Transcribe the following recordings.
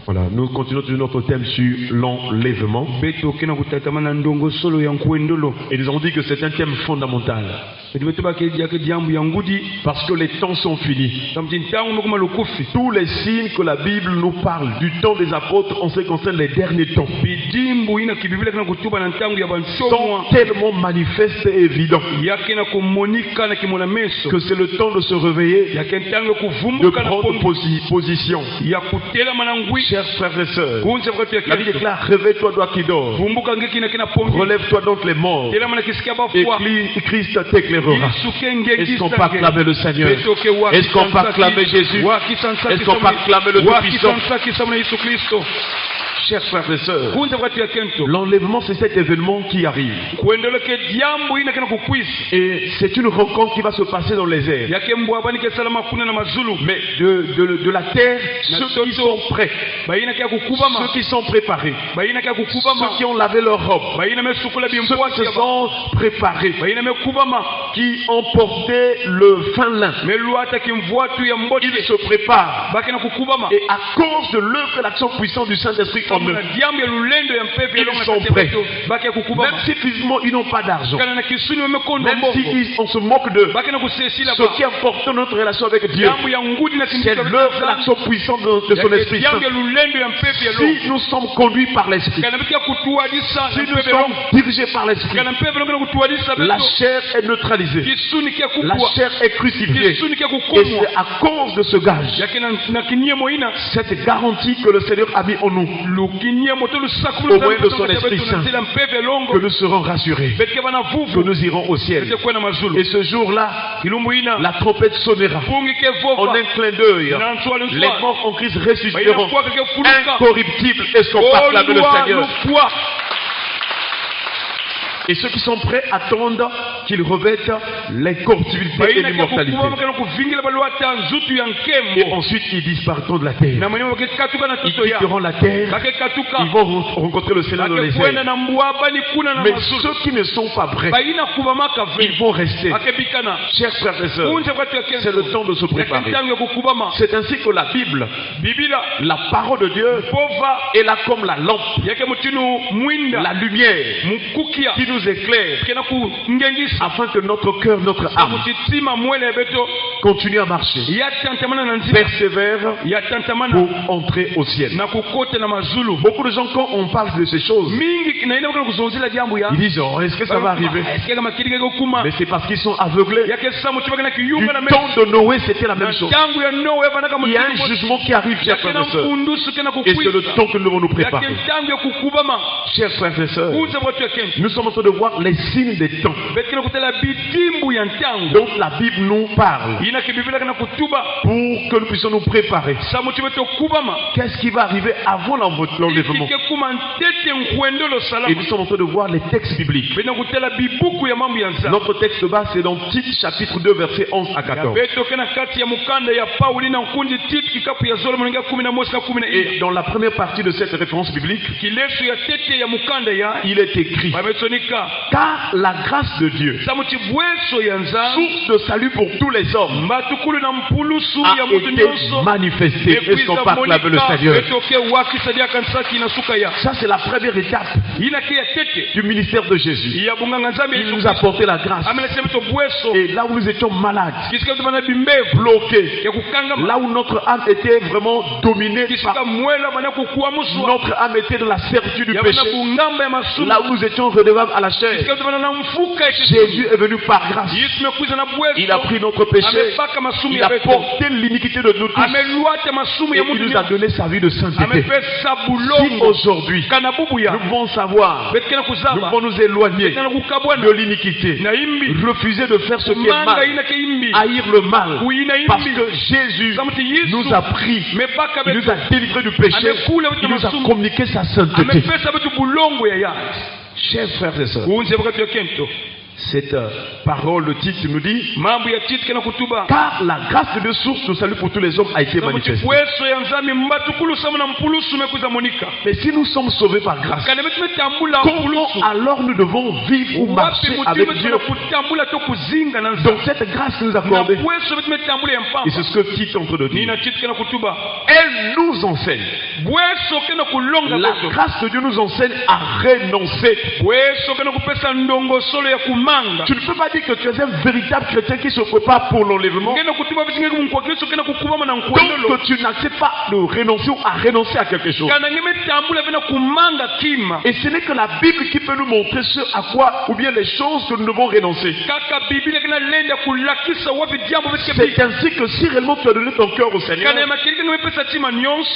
Voilà, nous continuons toujours notre thème sur l'enlèvement. Et nous avons dit que c'est un thème fondamental. Parce que les temps sont finis. Tous les signes que la Bible nous parle du temps des apôtres en ce qui concerne les derniers temps sont tellement manifestes et évidents que c'est le temps de se réveiller, de prendre position. Chers frères et sœurs, la Bible déclare: réveille-toi, toi qui dors. Relève-toi donc les morts, et Christ t'éclairera. Est-ce qu'on peut acclamer le Seigneur? Est-ce qu'on peut acclamer Jésus? Est-ce qu'on peut acclamer le Tout-Puissant? Chers frères et sœurs, l'enlèvement, c'est cet événement qui arrive. Et c'est une rencontre qui va se passer dans les airs. Mais de la terre, ceux qui sont prêts, ceux qui sont préparés, ceux qui ont lavé leur robe, ceux qui se sont préparés, qui ont porté le fin lin, ils se préparent. Et à cause de l'œuvre et l'action puissante du Saint-Esprit, ils sont prêts. Même si physiquement ils n'ont pas d'argent, même si on se moque d'eux, ce qui importe dans notre relation avec Dieu, c'est l'œuvre et l'action puissante de son Esprit Saint. Si nous sommes conduits par l'Esprit, si nous sommes dirigés par l'Esprit, la chair est neutralisée, la chair est crucifiée. Et c'est à cause de ce gage, cette garantie que le Seigneur a mis en nous, au moyen de son Esprit Saint, que nous serons rassurés, que nous irons au ciel. Et ce jour-là, la trompette sonnera. En un clin d'œil, les morts en Christ ressusciteront, incorruptibles. Est-ce qu'on peut acclamer le Seigneur? Et ceux qui sont prêts attendent qu'ils revêtent l'incorruptibilité et l'immortalité. Et ensuite ils disparaîtront de la terre. Ils quitteront la terre. Ils vont rencontrer le Seigneur dans les airs. Mais ceux qui ne sont pas prêts, ils vont rester. Chers frères et sœurs, c'est le temps de se préparer. C'est ainsi que la Bible, la parole de Dieu, est là comme la lampe, la lumière qui nous éclaire, afin que notre cœur, notre âme continue à marcher, persévère pour entrer au ciel. Beaucoup de gens, quand on parle de ces choses, ils disent: oh, est-ce que ça va arriver? Mais c'est parce qu'ils sont aveuglés. Du temps de Noé, c'était la même chose. Il y a un jugement qui arrive, chers frères et sœurs, et c'est le temps que nous devons nous préparer. Chers frères et sœurs, nous sommes en train de voir les signes des temps dont la Bible nous parle, pour que nous puissions nous préparer. Qu'est-ce qui va arriver avant l'enlèvement? Et nous sommes en train de voir les textes bibliques. Notre texte de base, c'est dans Tite chapitre 2 versets 11 à 14. Et dans la première partie de cette référence biblique, il est écrit: car la grâce de Dieu, source de salut pour tous les hommes, a été manifestée. Est-ce qu'on peut acclamer le Seigneur? Ça, c'est la première étape du ministère de Jésus. Il nous a porté la grâce. Et là où nous étions malades, bloqués, là où notre âme était vraiment dominée par, notre âme était dans la servitude du péché, là où nous étions redevables à la chair, Jésus est venu par grâce. Il a pris notre péché, il a porté l'iniquité de nous tous, et il nous a donné sa vie de sainteté. Si aujourd'hui nous pouvons savoir, nous pouvons nous éloigner de l'iniquité, refuser de faire ce qui est mal, haïr le mal, parce que Jésus nous a pris, il nous a délivré du péché, il nous a communiqué sa sainteté. Chers frères et sœurs, Cette parole, le titre nous dit, car la grâce de Dieu, source de salut pour tous les hommes, a été manifestée. Mais si nous sommes sauvés par grâce, comment alors nous devons vivre ou marcher avec Dieu dans cette grâce qu'il nous a accordée? Et c'est ce que Tite est en train de dire. Elle nous enseigne. La grâce de Dieu nous enseigne à renoncer. Tu ne peux pas dire que tu es un véritable chrétien qui se prépare pour l'enlèvement. Donc que tu n'acceptes pas de renoncer ou à renoncer à quelque chose. Et ce n'est que la Bible qui peut nous montrer ce à quoi ou bien les choses que nous devons renoncer. C'est ainsi que si réellement tu as donné ton cœur au Seigneur,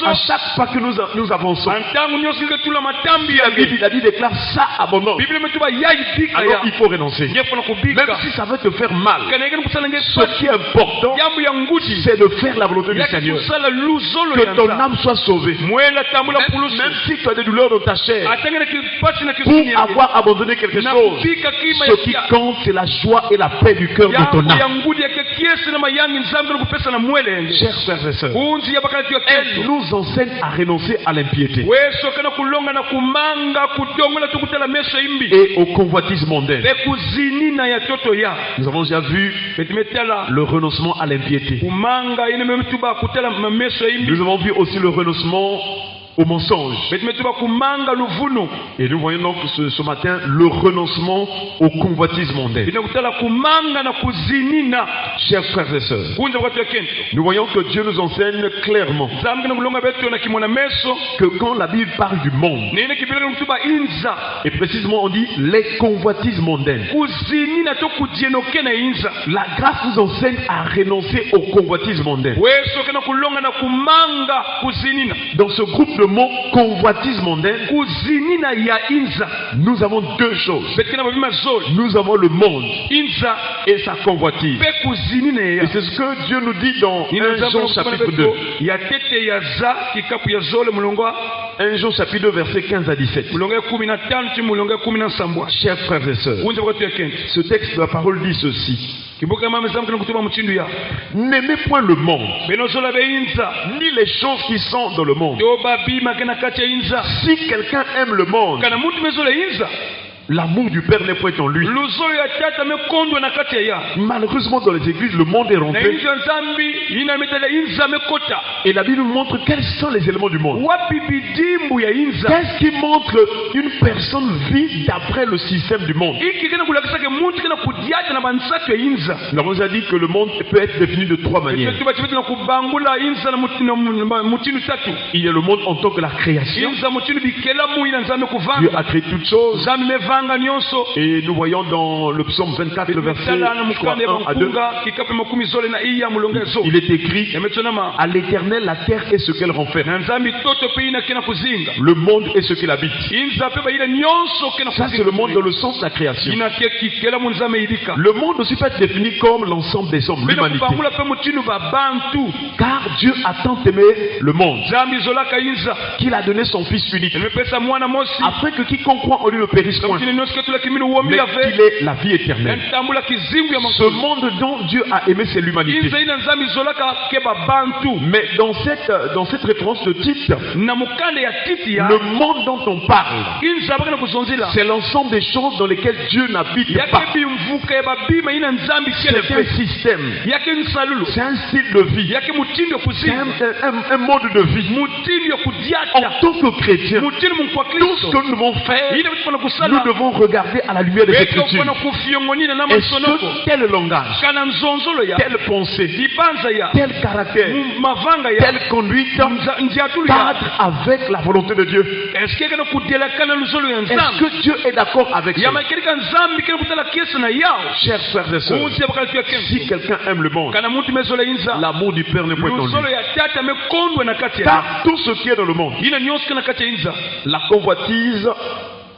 à chaque pas que nous avançons, la Bible déclare ça abondant. Alors il faut renoncer. Même si ça va te faire mal, ce qui est important, c'est de faire la volonté du Seigneur. Que ton âme soit sauvée. Même si tu as des douleurs dans ta chair, pour avoir abandonné quelque chose, ce qui compte, c'est la joie et la paix du cœur de ton âme. Chers frères et sœurs, elle nous enseigne à renoncer à l'impiété et au convoitisme mondain. Nous avons déjà vu le renoncement à l'impiété. Nous avons vu aussi le renoncement au mensonge. Et nous voyons donc ce matin le renoncement au convoitisme mondain. Chers frères et sœurs, nous voyons que Dieu nous enseigne clairement que quand la Bible parle du monde, et précisément on dit les convoitises mondaines, la grâce nous enseigne à renoncer aux convoitises mondaines. Dans ce groupe de mots convoitise mondaine, nous avons deux choses. Nous avons le monde et sa convoitise. Et c'est ce que Dieu nous dit dans 1 Jean chapitre 2. 1 Jean chapitre 2 versets 15 à 17. Chers frères et sœurs, ce texte de la parole dit ceci: n'aimez point le monde, ni les choses qui sont dans le monde. Si quelqu'un aime le monde, l'amour du Père n'est point en lui. Malheureusement, dans les églises, le monde est rentré. Et la Bible nous montre quels sont les éléments du monde. Qu'est-ce qui montre qu'une personne vit d'après le système du monde? Nous avons déjà dit que le monde peut être défini de trois manières. Il y a le monde en tant que la création. Dieu a créé toutes choses. Et nous voyons dans le psaume 24, le verset 1 à 2, il est écrit: à l'Éternel la terre est ce qu'elle renferme, le monde est ce qu'il habite. Ça, c'est le monde dans le sens de la création. Le monde aussi peut être défini comme l'ensemble des hommes, l'humanité. Car Dieu a tant aimé le monde qu'il a donné son Fils unique, afin que quiconque croit en lui ne périsse point, mais qu'il ait la vie éternelle. Ce monde dont Dieu a aimé, c'est l'humanité. Mais dans cette référence de Tite, le monde dont on parle, c'est l'ensemble des choses dans lesquelles Dieu n'habite pas. C'est un système, c'est un style de vie, c'est un mode de vie. En tant que chrétien, tout ce que nous devons faire, nous devons regarder à la lumière des Écritures. Est-ce que tel langage, telle pensée, tel caractère, telle conduite cadre avec la volonté de Dieu? Est-ce que Dieu est d'accord avec ça? Chers frères et sœurs, si quelqu'un aime le monde, l'amour du Père n'est point en lui. Car tout ce qui est dans le monde, la convoitise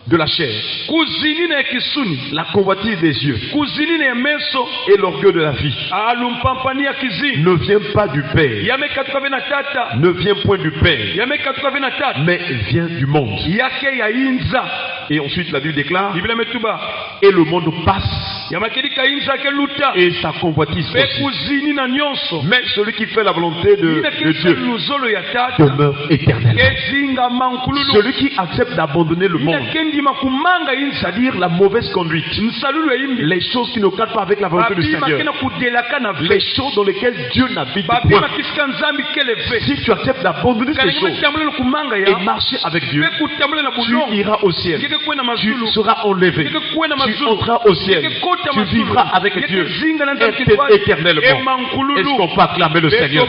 de la chair, la convoitise des yeux et l'orgueil de la vie ne vient pas du Père, ne vient point du Père, mais vient du monde. Et ensuite la Bible déclare: et le monde passe et sa convoitise aussi. Mais celui qui fait la volonté de Dieu demeure éternellement. Celui qui accepte d'abandonner le monde, c'est-à-dire la mauvaise conduite, les choses qui ne cadrent pas avec la volonté du Seigneur, les choses dans lesquelles Dieu n'habite point. Si tu acceptes d'abandonner ces choses et marcher avec Dieu, tu iras au ciel, tu seras enlevé, tu entreras au ciel, tu vivras avec Dieu éternellement. Est-ce qu'on peut acclamer le Seigneur?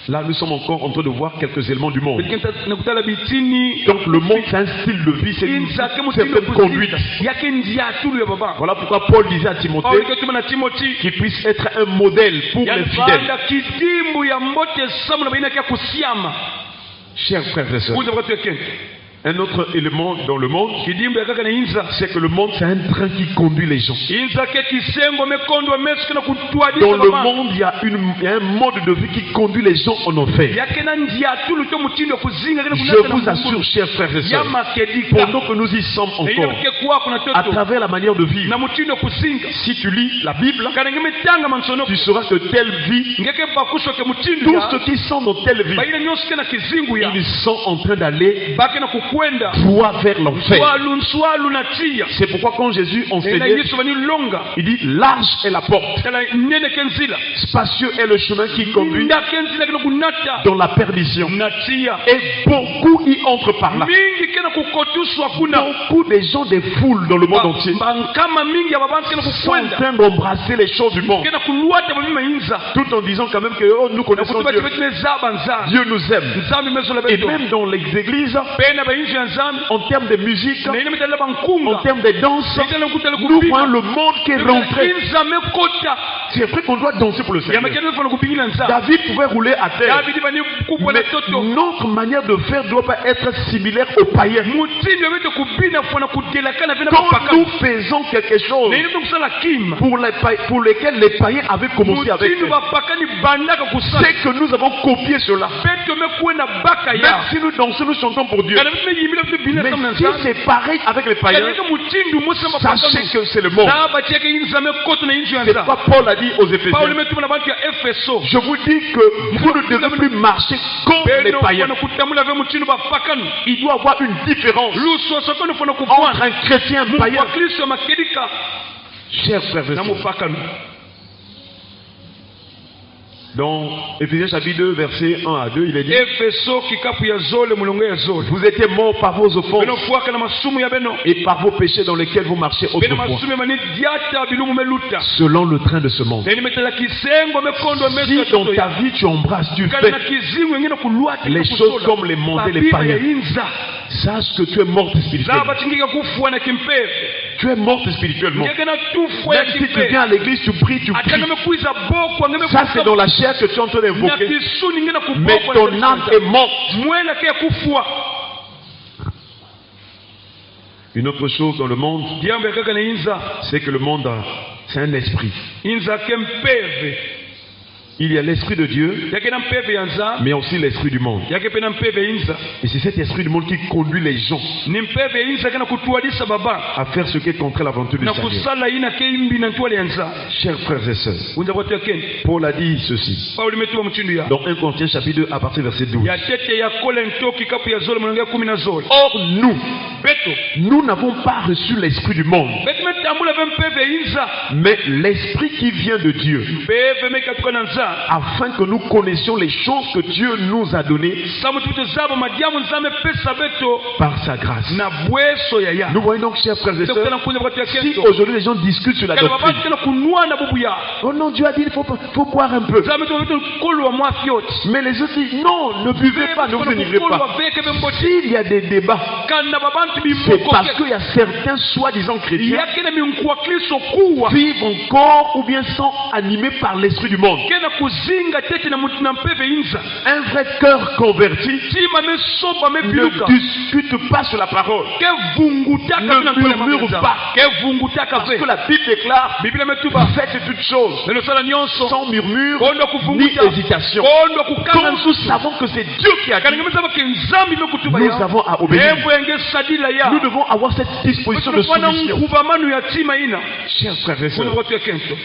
Là, nous sommes encore en train de voir quelques éléments du monde. Donc, le monde, c'est un style de vie, c'est une certaine conduite. Voilà pourquoi Paul disait à Timothée qu'il puisse être un modèle pour les fidèles. Chers frères et sœurs, un autre élément dans le monde, c'est que le monde, c'est un train qui conduit les gens. Dans le monde, il y a un mode de vie qui conduit les gens en enfer. Je vous assure, chers frères et sœurs, pendant que nous y sommes encore, à travers la manière de vivre, si tu lis la Bible, tu sauras que telle vie, tous ceux qui sont dans telle vie, ils sont en train d'aller droit vers l'enfer. C'est pourquoi quand Jésus enseignait, il dit large est la porte, spacieux est le chemin qui conduit dans la perdition, et beaucoup y entrent par là. Beaucoup de gens, des foules dans le monde entier, sont en train d'embrasser les choses du monde, tout en disant quand même que oh, nous connaissons Dieu. Dieu nous aime. Et même dans les églises, en termes de musique, en termes de danse, nous voyons le monde qui est rentré. C'est vrai qu'on doit danser pour le Seigneur. David pouvait rouler à terre, mais notre manière de faire ne doit pas être similaire aux païens. Quand nous faisons quelque chose pour lesquels les païens avaient commencé avec, c'est que nous avons copié cela. Même si nous dansons, nous chantons pour Dieu. Mais si c'est pareil avec les païens, sachez que c'est le monde. C'est pourquoi Paul a dit aux Éphésiens, je vous dis que vous ne devez plus marcher comme les païens. Il doit y avoir une différence entre un chrétien et un païen. Chers frères et sœurs, dans Éphésiens chapitre 2, verset 1 à 2, il est dit: vous étiez morts par vos offenses et par vos péchés dans lesquels vous marchez autrefois, selon le train de ce monde. Si dans ta vie tu embrasses, tu fais les choses comme les mondes et les païens, sache que tu es mort spirituellement. Tu es mort spirituellement. Même si tu viens à l'église, tu pries, tu pries. Ça, c'est dans la chair que tu es en train d'invoquer. Mais ton âme est morte. Une autre chose dans le monde, c'est que le monde, c'est un esprit. Il y a l'esprit de Dieu, mais aussi l'esprit du monde. Et c'est cet esprit du monde qui conduit les gens à faire ce qui est contre la volonté du Seigneur. Chers frères et sœurs, Paul a dit ceci dans 1 Corinthiens chapitre 2 à partir du verset 12. Or nous n'avons pas reçu l'esprit du monde, mais l'esprit qui vient de Dieu, afin que nous connaissions les choses que Dieu nous a données par sa grâce. Nous voyons donc, chers frères et sœurs, si aujourd'hui les gens discutent sur la doctrine, oh non, Dieu a dit il faut boire un peu, mais les autres disent non, ne buvez pas, ne vous enivrez pas. S'il y a des débats, c'est parce qu'il y a certains soi-disant chrétiens vivent encore ou bien sont animés par l'esprit du monde. Un vrai cœur converti ne discute pas sur la parole, ne murmure pas, parce que la Bible déclare: faites toutes choses sans murmure ni hésitation. Quand nous savons que c'est Dieu qui a dit, nous avons à obéir. Nous devons avoir cette disposition de soumission. Chers frères et sœurs,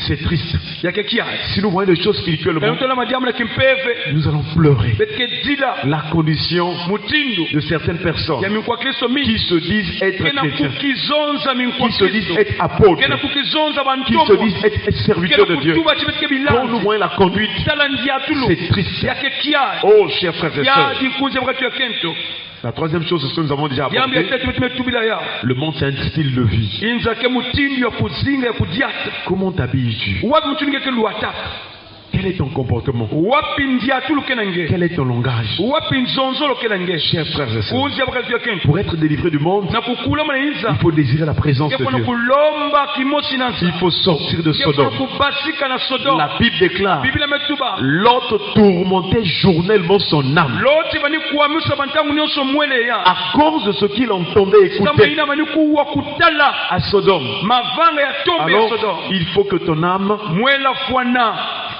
c'est triste. Si nous voyons des choses spirituellement, nous allons pleurer. La condition de certaines personnes qui se disent être chrétiens, qui se disent être apôtres, qui se disent être serviteurs de Dieu. Quand nous voyons la conduite, c'est triste. Oh, chers frères et sœurs, la troisième chose, c'est ce que nous avons déjà abordé. Le monde, c'est un style de vie. Comment t'habilles-tu? Quel est ton comportement? Quel est ton langage? Chers frères et sœurs, pour être délivré du monde, il faut désirer la présence de Dieu. Il faut sortir de Sodome. La Bible déclare: Lot tourmentait journellement son âme à cause de ce qu'il entendait écouter à Sodome. Alors, il faut que ton âme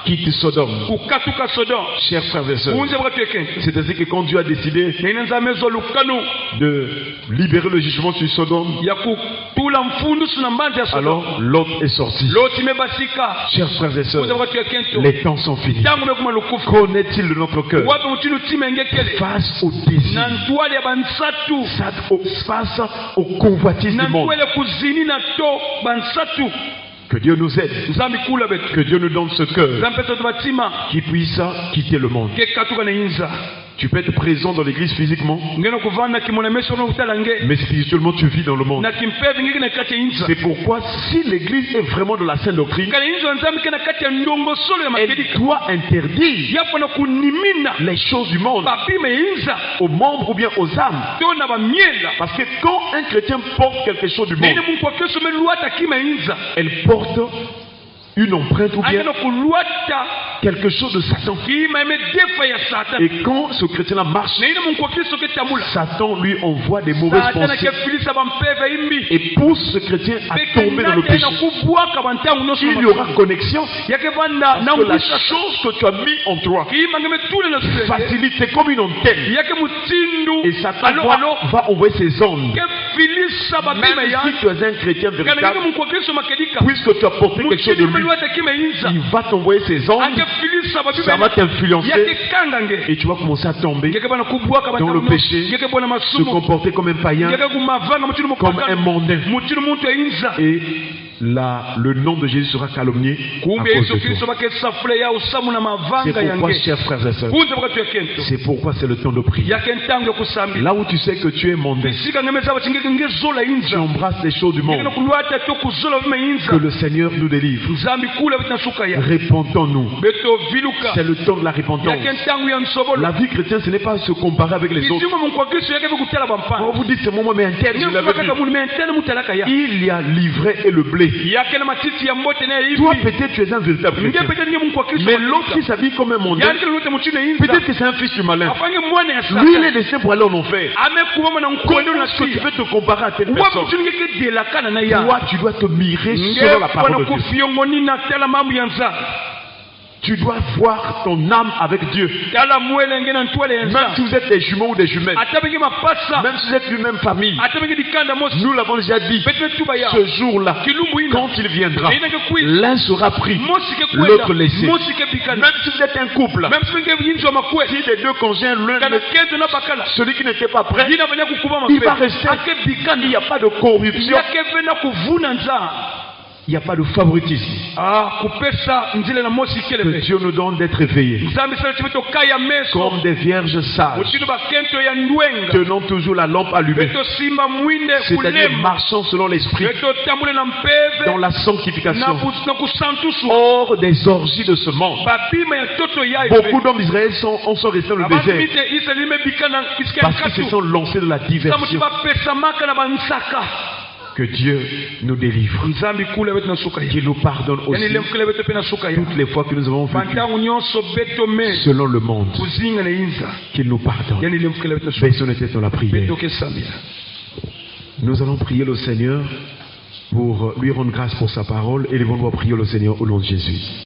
quitte Sodome. Chers frères et sœurs, c'est ainsi que quand Dieu a décidé de libérer le jugement sur Sodome, alors Lot est sorti. Chers frères et sœurs, les temps sont finis. Qu'en est-il de notre cœur face au désir, face au convoitise du monde? Que Dieu nous aide, que Dieu nous donne ce cœur qui puisse quitter le monde. Tu peux être présent dans l'église physiquement, mais spirituellement tu vis dans le monde. C'est pourquoi si l'église est vraiment de la sainte doctrine, elle doit interdire les choses du monde aux membres ou bien aux âmes. Parce que quand un chrétien porte quelque chose du monde, elle porte une empreinte ou bien quelque chose de Satan. Et quand ce chrétien-là marche, Satan lui envoie des mauvaises pensées et pousse ce chrétien à tomber dans le péché. Il y aura connexion parce que la chose que tu as mis en toi facilite, c'est comme une antenne. Et Satan va envoyer ses ondes. Même si tu es un chrétien véritable, puisque tu as porté quelque chose de lui, il va t'envoyer ses ondes, ça va t'influencer et tu vas commencer à tomber dans le péché, se comporter comme un païen, comme un mondain. Et là, le nom de Jésus sera calomnié à cause de toi. C'est pourquoi, chers frères et sœurs, c'est pourquoi c'est le temps de prier. Là où tu sais que tu es mondain, tu embrasses les choses du monde, que le Seigneur nous délivre. Répentons-nous. C'est le temps de la repentance. La vie chrétienne, ce n'est pas se comparer avec les autres. Quand vous dites c'est moi, mais interne, je l'avais dit. Il y a l'ivraie et le blé. Toi, peut-être tu es un véritable chrétien, mais l'autre qui s'habille comme un mondain, peut-être que c'est un fils du malin. Lui, il est destiné pour aller en enfer. Comment est-ce que tu veux te comparer à telle personne? Toi, tu dois te mirer selon la parole de Dieu. Tu dois voir ton âme avec Dieu. Même si vous êtes des jumeaux ou des jumelles, même si vous êtes d'une même famille, nous l'avons déjà dit, ce jour-là, quand il viendra, l'un sera pris, l'autre laissé. Même si vous êtes un couple, si les deux conjoints, celui qui n'était pas prêt, il va rester. Il n'y a pas de corruption. Il n'y a pas de favoritisme. Que Dieu nous donne d'être éveillés comme des vierges sages, tenant toujours la lampe allumée, c'est-à-dire marchant selon l'esprit dans la sanctification, hors des orgies de ce monde. Beaucoup d'hommes d'Israël sont restés dans le désert parce qu'ils se sont lancés dans la diversion. Que Dieu nous délivre. Qu'il nous pardonne aussi toutes les fois que nous avons vécu selon le monde. Qu'il nous pardonne. Baissons nos têtes dans la prière. Nous allons prier le Seigneur pour lui rendre grâce pour sa parole. Et nous allons prier le Seigneur au nom de Jésus.